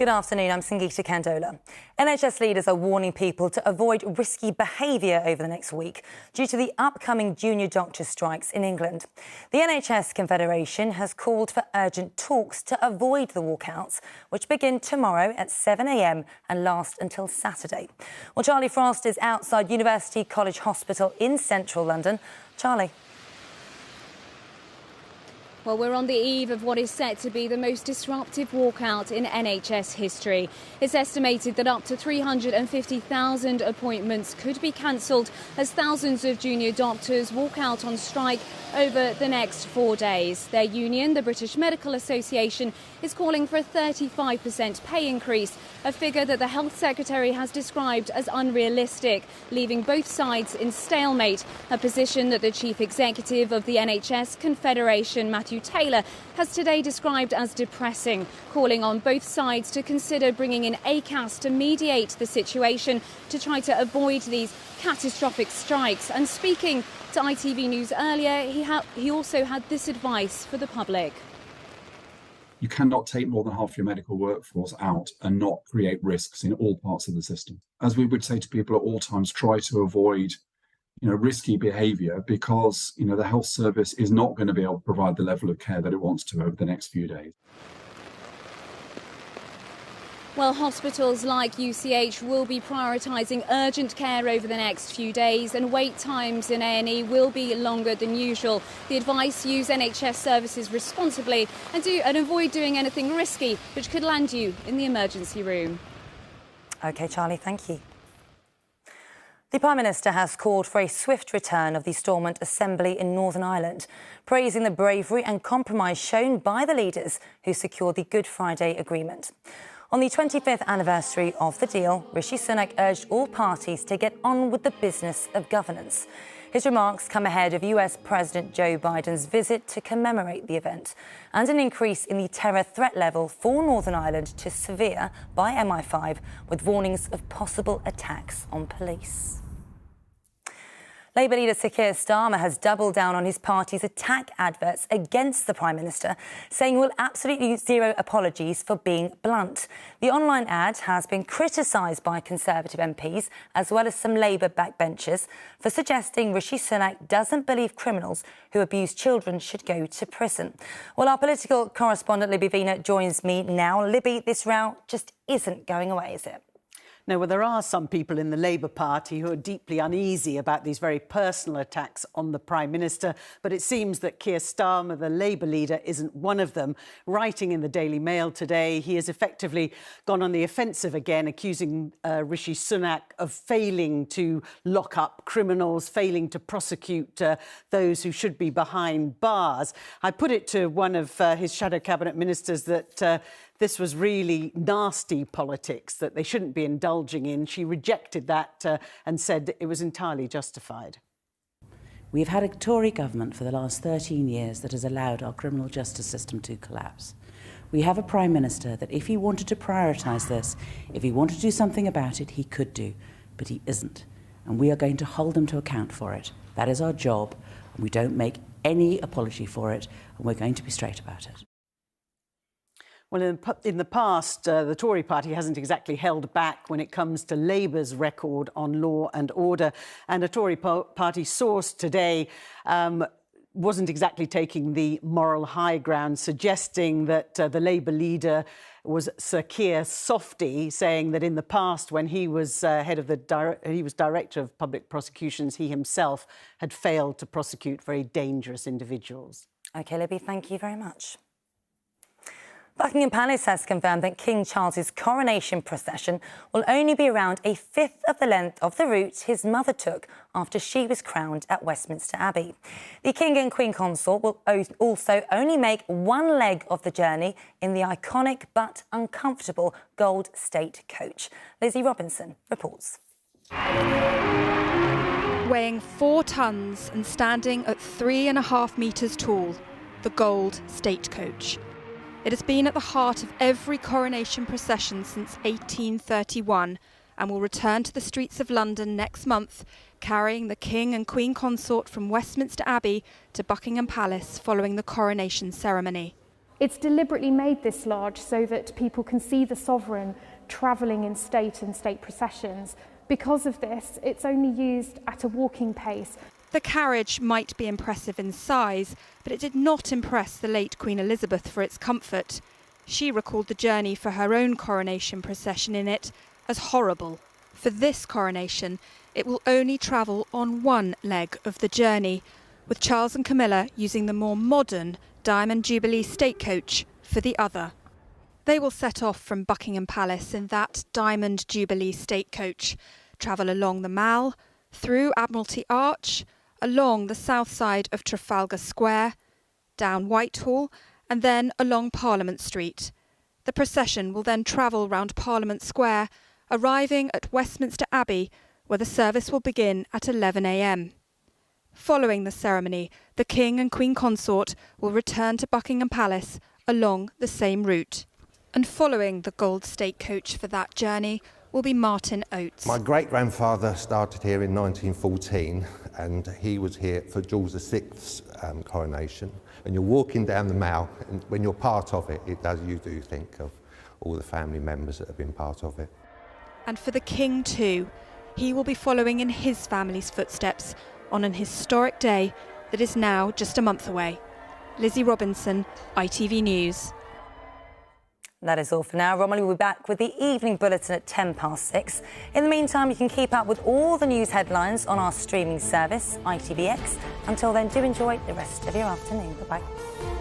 Good afternoon, I'm Sangeeta Kandola. NHS leaders are warning people to avoid risky behaviour over the next week due to the upcoming junior doctor strikes in England. The NHS Confederation has called for urgent talks to avoid the walkouts, which begin tomorrow at 7 a.m. and last until Saturday. Well, Charlie Frost is outside University College Hospital in central London. Charlie. Well, we're on the eve of what is set to be the most disruptive walkout in NHS history. It's estimated that up to 350,000 appointments could be cancelled as thousands of junior doctors walk out on strike over the next 4 days. Their union, the British Medical Association, is calling for a 35% pay increase, a figure that the Health Secretary has described as unrealistic, leaving both sides in stalemate, a position that the Chief Executive of the NHS Confederation, Matthew Taylor, has today described as depressing, calling on both sides to consider bringing in ACAS to mediate the situation to try to avoid these catastrophic strikes. And speaking to ITV News earlier, he also had this advice for the public. You cannot take more than half your medical workforce out and not create risks in all parts of the system. As we would say to people at all times, try to avoid risky behaviour because, the health service is not going to be able to provide the level of care that it wants to over the next few days. Well, hospitals like UCH will be prioritising urgent care over the next few days, and wait times in A&E will be longer than usual. The advice: use NHS services responsibly and avoid doing anything risky which could land you in the emergency room. OK, Charlie, thank you. The Prime Minister has called for a swift return of the Stormont Assembly in Northern Ireland, praising the bravery and compromise shown by the leaders who secured the Good Friday Agreement. On the 25th anniversary of the deal, Rishi Sunak urged all parties to get on with the business of governance. His remarks come ahead of US President Joe Biden's visit to commemorate the event and an increase in the terror threat level for Northern Ireland to severe by MI5, with warnings of possible attacks on police. Labour leader Sir Keir Starmer has doubled down on his party's attack adverts against the Prime Minister, saying he will absolutely zero apologies for being blunt. The online ad has been criticised by Conservative MPs as well as some Labour backbenchers for suggesting Rishi Sunak doesn't believe criminals who abuse children should go to prison. Well, our political correspondent Libby Vina joins me now. Libby, this row just isn't going away, is it? No, well, there are some people in the Labour Party who are deeply uneasy about these very personal attacks on the Prime Minister, but it seems that Keir Starmer, the Labour leader, isn't one of them. Writing in the Daily Mail today, he has effectively gone on the offensive again, accusing Rishi Sunak of failing to lock up criminals, failing to prosecute those who should be behind bars. I put it to one of his shadow cabinet ministers that this was really nasty politics that they shouldn't be indulging in. She rejected that and said it was entirely justified. We've had a Tory government for the last 13 years that has allowed our criminal justice system to collapse. We have a Prime Minister that if he wanted to prioritise this, if he wanted to do something about it, he could do, but he isn't. And we are going to hold him to account for it. That is our job, and we don't make any apology for it, and we're going to be straight about it. Well, in the past, the Tory party hasn't exactly held back when it comes to Labour's record on law and order. And a Tory party source today wasn't exactly taking the moral high ground, suggesting that the Labour leader was Sir Keir Softy, saying that in the past, when he was director of public prosecutions, he himself had failed to prosecute very dangerous individuals. OK, Libby, thank you very much. Buckingham Palace has confirmed that King Charles's coronation procession will only be around a fifth of the length of the route his mother took after she was crowned at Westminster Abbey. The King and Queen Consort will also only make one leg of the journey in the iconic but uncomfortable gold state coach. Lizzie Robinson reports. Weighing 4 tonnes and standing at 3.5 metres tall, the gold state coach. It has been at the heart of every coronation procession since 1831 and will return to the streets of London next month, carrying the King and Queen Consort from Westminster Abbey to Buckingham Palace following the coronation ceremony. It's deliberately made this large so that people can see the sovereign travelling in state and state processions. Because of this, it's only used at a walking pace. The carriage might be impressive in size, but it did not impress the late Queen Elizabeth for its comfort. She recalled the journey for her own coronation procession in it as horrible. For this coronation, it will only travel on one leg of the journey, with Charles and Camilla using the more modern Diamond Jubilee state coach for the other. They will set off from Buckingham Palace in that Diamond Jubilee state coach, travel along the Mall, through Admiralty Arch, along the south side of Trafalgar Square, down Whitehall, and then along Parliament Street. The procession will then travel round Parliament Square, arriving at Westminster Abbey, where the service will begin at 11 a.m. Following the ceremony, the King and Queen Consort will return to Buckingham Palace along the same route. And following the gold state coach for that journey will be Martin Oates. My great-grandfather started here in 1914, and he was here for George VI's coronation. And you're walking down the Mall, and when you're part of it, you do think of all the family members that have been part of it. And for the King too, he will be following in his family's footsteps on an historic day that is now just a month away. Lizzie Robinson, ITV News. That is all for now. Romilly will be back with the evening bulletin at 6:10. In the meantime, you can keep up with all the news headlines on our streaming service, ITVX. Until then, do enjoy the rest of your afternoon. Bye-bye.